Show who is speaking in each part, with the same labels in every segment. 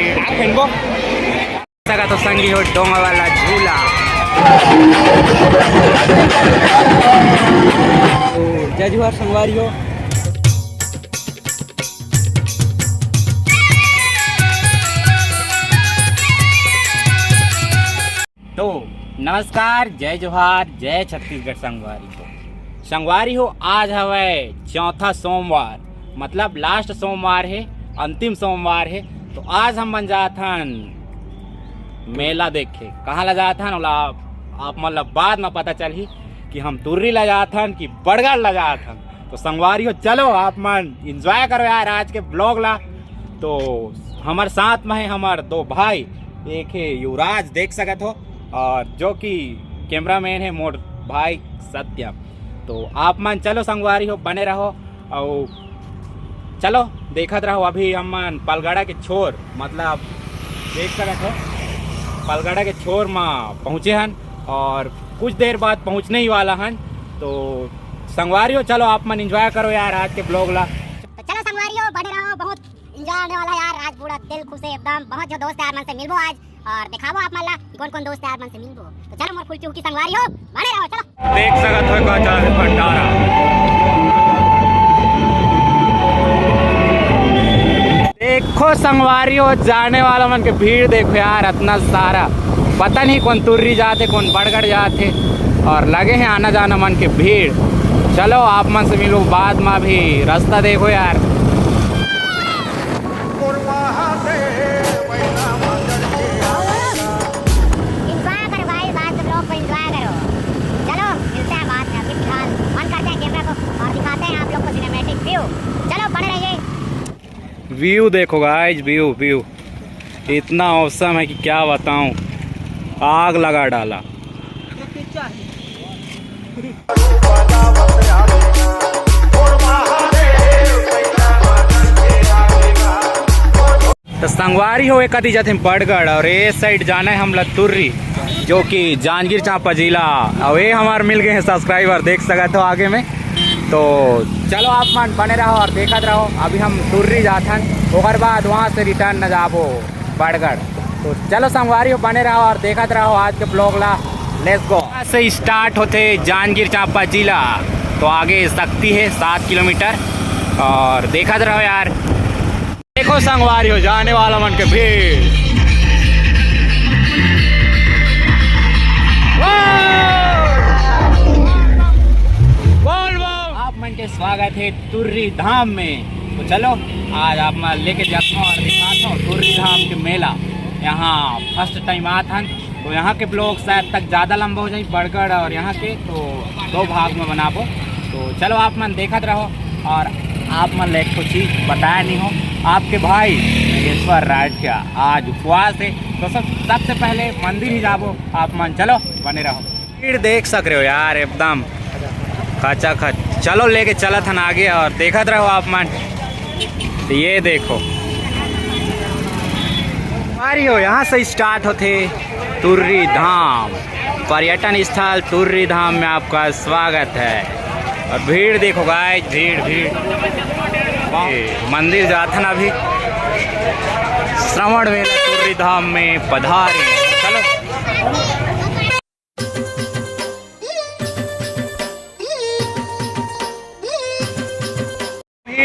Speaker 1: भीड़ सका तो संगी हो डोंगा वाला झूला। जय जोहार संगवारी हो। तो नमस्कार, जय जोहार, जय छत्तीसगढ़ संगवारी हो। आज हवे चौथा सोमवार, मतलब लास्ट सोमवार है, अंतिम सोमवार है। तो आज हम बन जाथन मेला देखे। कहाँ ला जाथन आप मतलब बाद में पता चली कि हम तुर्री ला जाथन कि बड़गढ़ ला जाथन। तो संगवारी हो चलो आप मन इंजॉय करो यार आज के ब्लॉग ला। तो हमारे साथ में है हमारे दो भाई, एक है युवराज देख सकत हो, और जो कि कैमरामैन है मोर भाई सत्यम। तो आप मन चलो संगवारी हो, बने रहो और चलो देखत रहो। अभी हम मन पलगड़ा के छोर, मतलब देख सकत हो पलगड़ा के छोर में पहुँचे हन और कुछ देर बाद पहुँचने ही वाला हन। तो संगवारी हो चलो आप मन एंजॉय करो यार आज के ब्लॉग ला।
Speaker 2: तो चलो संगवारी हो, बने रहो, बहुत एंजॉय होने वाला यार आज। पूरा दिल खुश है एकदम। बहुत जो दोस्त यार मन से मिलबो आज और दिखाबो आप मन ला कौन कौन दोस्त यार मन से मिलबो। तो चलो मोर फुल चुकी संगवारी हो, बने रहो चलो।
Speaker 1: देख सकत हो काचा भंडारा। देखो संगवारी हो जाने वाला मन के भीड़ देखो यार, इतना सारा। पता नहीं कौन तुर्री जाते कौन बड़गढ़ जाते, और लगे हैं आना जाना मन के भीड़। चलो आप मन से मिलो बाद में, भी रास्ता देखो यार। व्यू देखो गाइस, व्यू इतना औसम है कि क्या बताऊं, आग लगा डाला। तो संगवारी हो एक कदी जाते बड़गढ़ और ये साइड जाना है हम तुर्री, जो कि जांजगीर चांपा जिला। और ये हमारे मिल गए हैं सब्सक्राइबर, देख सकते हो आगे में। तो चलो आप मन बने रहो और देखते रहो। अभी हम तुर्री जाथन, ओकर बाद वहाँ से रिटर्न न जाबो बड़गढ़। तो चलो संगवारी हो बने रहो और देखते रहो आज के ब्लॉग ला। Let's go. यहाँ से स्टार्ट होते जांजगीर चांपा जिला, तो आगे सकती है 7 किलोमीटर, और देखते रहो यार। देखो संगवारी हो जाने वाला मन के भीड़। के स्वागत है तुर्री धाम में। तो चलो आज आप मैं लेके जाता हूँ और दिखाता हूँ तुर्री धाम के मेला। यहाँ फर्स्ट टाइम आता हन, तो यहाँ के ब्लॉग शायद तक ज़्यादा लंबा हो जाए बड़गढ़ और यहाँ के, तो 2 भाग में बनाबो। तो चलो आप मन देखत रहो। और आप मन एक कुछ चीज़ बताया नहीं हो, आपके भाई ईश्वर राज का आज उपवास है, तो सबसे पहले मंदिर ही जाबो आप मन। चलो बने रहो। भीड़ देख सक रहे हो यार एकदम खचा खच। चलो लेके चलत हन आगे और देखत रहो आप मन। तो ये देखो हमारी हो, यहाँ से स्टार्ट होते तुर्री धाम पर्यटन स्थल। तुर्री धाम में आपका स्वागत है। और भीड़ देखो गाइस, भीड़ मंदिर जाथन अभी। श्रवण मेला तुर्री धाम में पधारे। चलो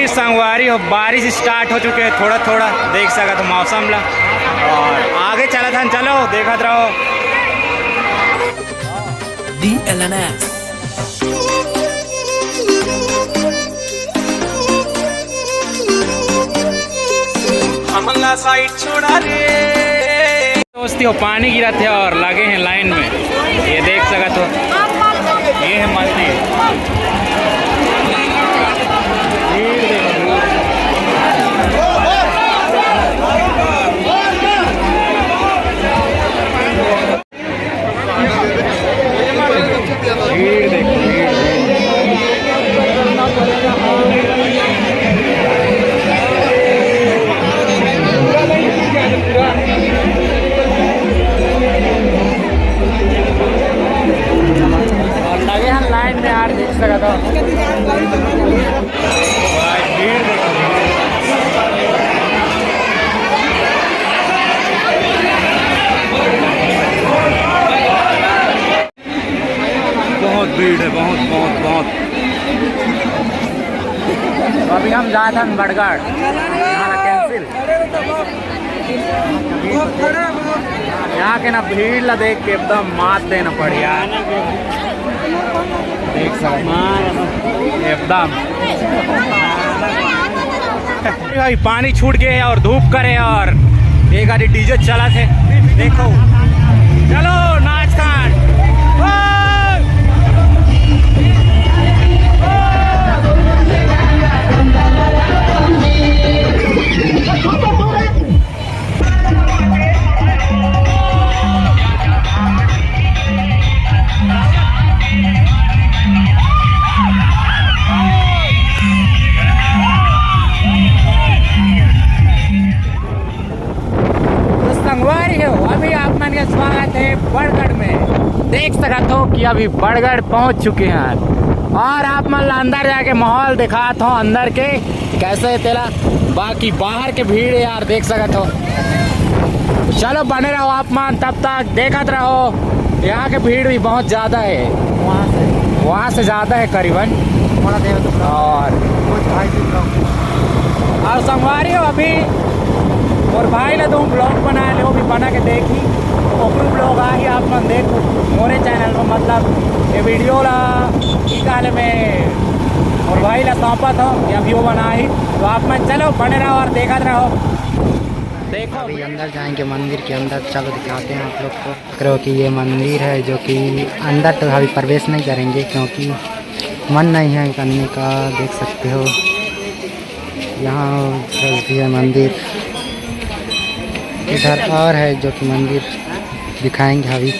Speaker 1: संगवारी हो, बारिश स्टार्ट हो चुके हैं थोड़ा थोड़ा, देख सका तो मौसम ला। और आगे चला था, चलो देखत रहो। DLNS हमला साइड छोड़ा रे दोस्ती हो। पानी गिरा थे और लगे हैं लाइन में, ये देख सका तो ये है मंदिर। लगे हम लाइन में यार, देख सकते हो। तो अभी हम जाते हैं बड़गढ़, यहाँ कैंसिल। यहाँ के ना भीड़ ला देख के एकदम मात देना बढ़िया देख सकते एकदम। भाई पानी छूट गए और धूप करे और एक गाड़ी डीजे चला थे देखो। चलो नाच खान अभी आप मन के स्वागत है बड़गढ़ में। देख सकते हो कि अभी बड़गढ़ पहुंच चुके हैं और आप मन अंदर जाके माहौल दिखाता हूँ अंदर के कैसे तेला। बाकी बाहर के भीड़ यार देख सकते हो। चलो बने रहो आप मन, तब तक देखते रहो। यहाँ के भीड़ भी बहुत ज़्यादा है, वहाँ से ज़्यादा है करीबन। और संगवारी हो अभी और भाई ने तुम ब्लॉग बना ले, वो भी बना के देखी ओपरू ब्लॉग आ ही आप मन देखो मोरे चैनल में। मतलब ये वीडियो ला निकाले में और भाई ला सौंपा था या वीडियो बना ही, तो आप मन चलो बने रहो और देखते रहो। देखो
Speaker 3: अभी अंदर जाएंगे मंदिर के अंदर, चलो दिखाते हैं आप लोग को। करो कि ये मंदिर है जो कि अंदर तो अभी प्रवेश नहीं करेंगे क्योंकि मन नहीं है करने का। देख सकते हो यहाँ भी है मंदिर, इधर और है जो कि मंदिर दिखाएंगे अभी।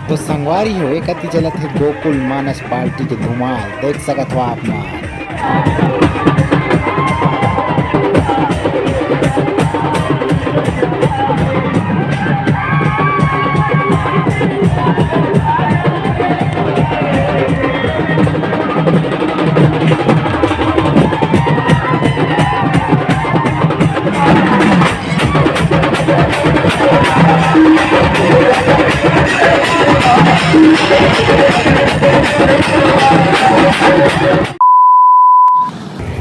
Speaker 4: तो संगवारी हो एक अति चलत है गोकुल मानस पार्टी के धुमाल देख सकत हो आप मान।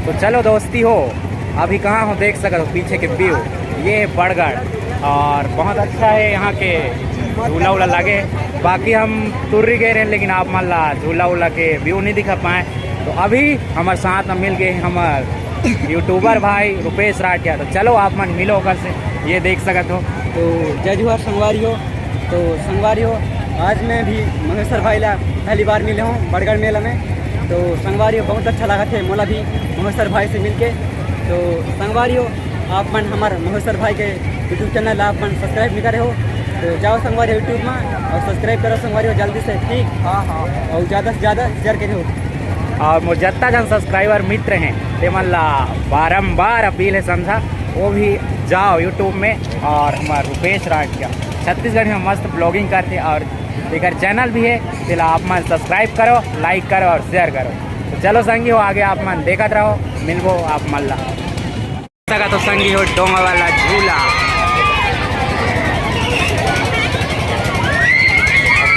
Speaker 1: तो चलो दोस्ती हो अभी कहाँ हो देख सकते हो पीछे के व्यू। ये है बड़गढ़ और बहुत अच्छा है यहाँ के झूला उला लगे। बाकी हम तुर्री गए रहे लेकिन आप मान ला झूला उला के व्यू नहीं दिखा पाए। तो अभी हमारे साथ में मिल गए हमारे यूट्यूबर भाई रुपेश राठिया। तो चलो आप मन मिलो कर से, ये देख सकते हो।
Speaker 5: तो जय जोहार संगवारी हो। तो संगवारी हो आज मैं भी महेश्वर भाई ला पहली बार मिले हूँ बड़गढ़ मेला में। तो संगवारी हो बहुत अच्छा लगा थे मोला भी महेश्वर भाई से मिलके। तो संगवारी हो आप मन हमारे महेश्वर भाई के यूट्यूब चैनल आप मन सब्सक्राइब नहीं करे हो तो जाओ संगवारी यूट्यूब में और सब्सक्राइब करो संगवारी हो जल्दी से, ठीक। हाँ और ज़्यादा से ज़्यादा शेयर करो।
Speaker 1: और मुझे जितना जन सब्सक्राइबर मित्र हैं ते मन ला बारम्बार अपील है समझा, वो भी जाओ यूट्यूब में और हमारा रुपेश राठिया छत्तीसगढ़ में मस्त ब्लॉगिंग करते और एक चैनल भी है, फिर आप मन सब्सक्राइब करो, लाइक करो और शेयर करो। तो चलो संगी हो आगे आप मन देखते रहो, मिलबो आप मन ला। तो संगी हो डोंगा वाला झूला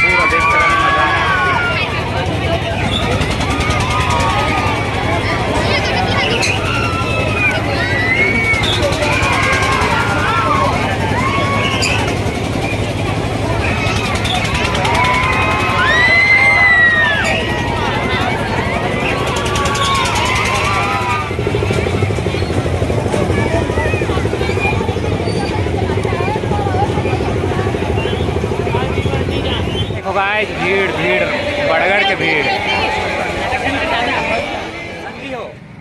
Speaker 1: पूरा देख सकते गाइस भीड़ भीड़ बड़गढ़ के भीड़।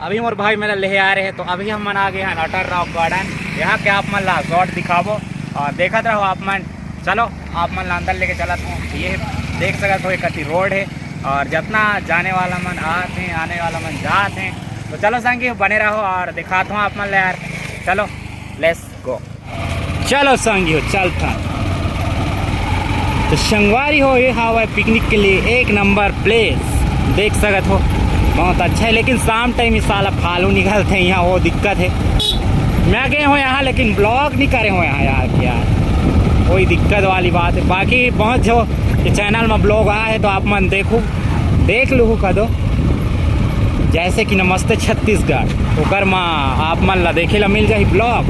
Speaker 1: अभी मोर भाई मेरा ले आ रहे हैं। तो अभी हम मन आ गए हैं अटर रॉक गार्डन। यहाँ के आप मन ला शॉर्ट दिखाबो और देखते रहो आप मन। चलो आप मन ला अंदर लेके चलत हूँ। ये देख सकते हो एक अति रोड है और जितना जाने वाला मन आते हैं आने वाला मन जाते हैं। तो चलो संगी बने रहो और दिखाता हूँ आप मन ला यार। चलो लेट्स गो। चलो संगी चलता। तो संगवारी हो ये हवा पिकनिक के लिए एक नंबर प्लेस देख सकते हो, बहुत अच्छा है। लेकिन शाम टाइम इस साल फालू निकलते हैं यहाँ, वो दिक्कत है। मैं गए हो यहाँ लेकिन ब्लॉग नहीं करे हो यहाँ यार, कोई दिक्कत वाली बात है। बाकी बहुत जो ये चैनल में ब्लॉग आया है तो आप मन देखो देख लो का दो। जैसे कि नमस्ते छत्तीसगढ़ ओकर माँ आप मन ला देखे ला मिल जाही ब्लॉग।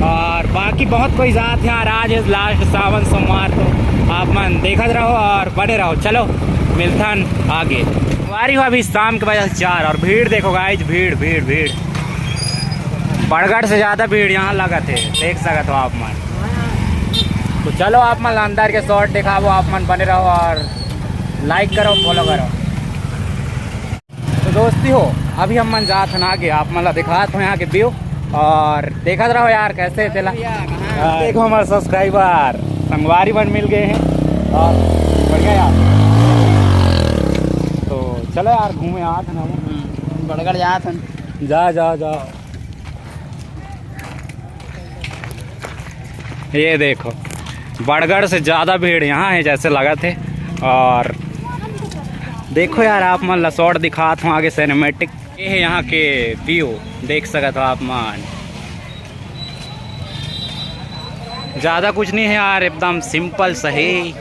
Speaker 1: और बाकी बहुत कोई जात यहाँ आज है लास्ट सावन सोमवार, तो आप मन देखत रहो और बने रहो। चलो मिलथन आगे। वारी हो अभी शाम के बजे 4 और भीड़ देखो गाइज, भीड़ भीड़ भीड़ बड़गढ़ से ज़्यादा भीड़ यहाँ लगा थे, देख सकते हो आप मन। तो चलो आप मन अंदर के शॉट दिखाओ, आप मन बने रहो और लाइक करो फॉलो करो। तो दोस्ती हो अभी हम मन जात हन आगे, आप मन ला दिखात हो यहाँ के व्यू और देखत रहो यार कैसे चला। देखो हमारे सब्सक्राइबर संगवारी बन मिल गए हैं और बढ़िया यार। तो चलो यार घूमे आत हन हम
Speaker 5: बड़गढ़ जात हन।
Speaker 1: जा जा जा। ये देखो बड़गढ़ से ज़्यादा भीड़ यहाँ है जैसे लगा थे। और देखो यार आप मन ला शॉट दिखात हूँ आगे सिनेमेटिक। ये है यहाँ के व्यू, देख सकते हो आप मन। ज़्यादा कुछ नहीं है यार, एकदम सिंपल सही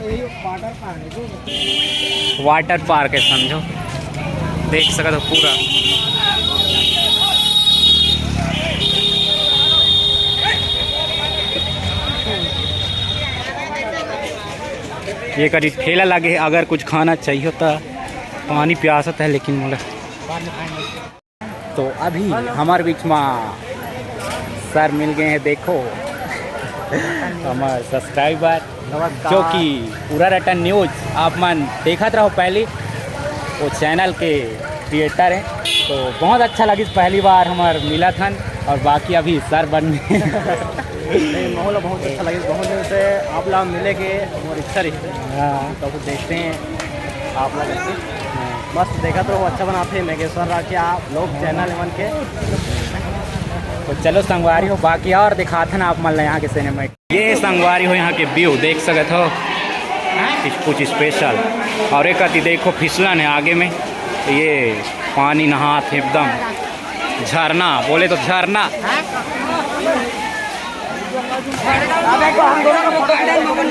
Speaker 1: वाटर पार्क है समझो, देख सकते हो पूरा। ये कभी ठेला लगे अगर कुछ खाना चाहिए तो पानी प्यासत है लेकिन मोला। तो अभी हमारे बीच में सर मिल गए हैं, देखो हमारे सब्सक्राइबर जो कि पूरा रटन न्यूज़ आप मन देखत रहो पहले, वो चैनल के क्रिएटर हैं। तो बहुत अच्छा लगी पहली बार हमारे मिला था और बाकी अभी सर बनने
Speaker 5: माहौल बहुत अच्छा लगे, बहुत दिन से आप लोग मिले के और इच्छा रही है।
Speaker 1: हाँ
Speaker 5: तो कुछ देखते हैं आप लोग मस्त देखा तो अच्छा बनाते हैं मेघेश्वर राज के आप लोग चैनल मन के।
Speaker 1: तो चलो संगवारी हो बाकी और दिखाते ना आप मन यहाँ के सिनेमा। ये संगवारी हो यहाँ के व्यू देख सकते हो कुछ स्पेशल। और एक अति देखो फिसलन है आगे में, तो ये पानी नहात है एकदम झरना, बोले तो झरना।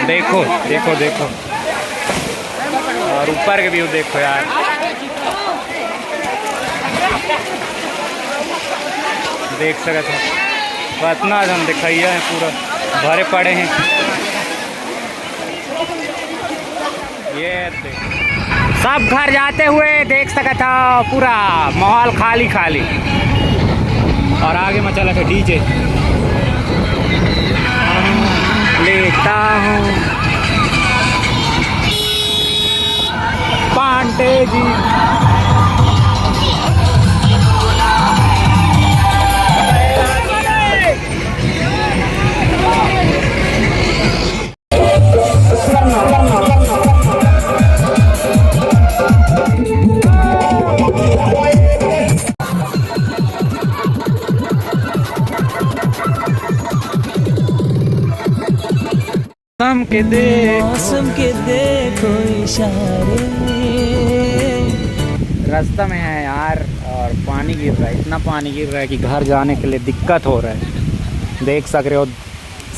Speaker 1: देखो देखो देखो और ऊपर के व्यू देखो यार, देख सकते हो इतना हम दिखाइए हैं पूरा भरे पड़े हैं। ये सब घर जाते हुए देख सकते हो पूरा माहौल खाली खाली। और आगे में चला था डीजे लेता हूँ पांडे जी।
Speaker 6: मौसम के देखो इशारे।
Speaker 1: रास्ता में है यार और पानी गिर रहा है, इतना पानी गिर रहा है कि घर जाने के लिए दिक्कत हो रहा है। देख सक रहे हो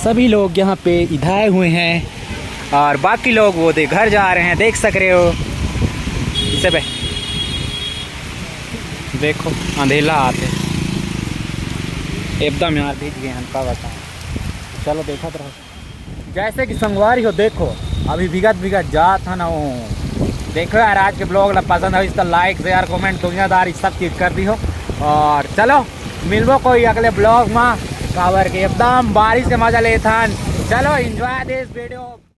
Speaker 1: सभी लोग यहाँ पे इधाए हुए हैं और बाकी लोग वो घर जा रहे हैं, देख सक रहे हो। इसे पे देखो अंधेला आते एकदम यार भीग गए हम, का बताऊँ। चलो देखा तो रहो जैसे कि संगवारी हो देखो अभी भीगत जात था ना वो। देखो यार आज के ब्लॉग ला पसंद है इसका लाइक शेयर कमेंट दुनियादारी सब चीज़ कर दी हो। और चलो मिलबो कोई अगले ब्लॉग में कावर के एकदम बारिश के मजा ले था। चलो एंजॉय दिस वीडियो।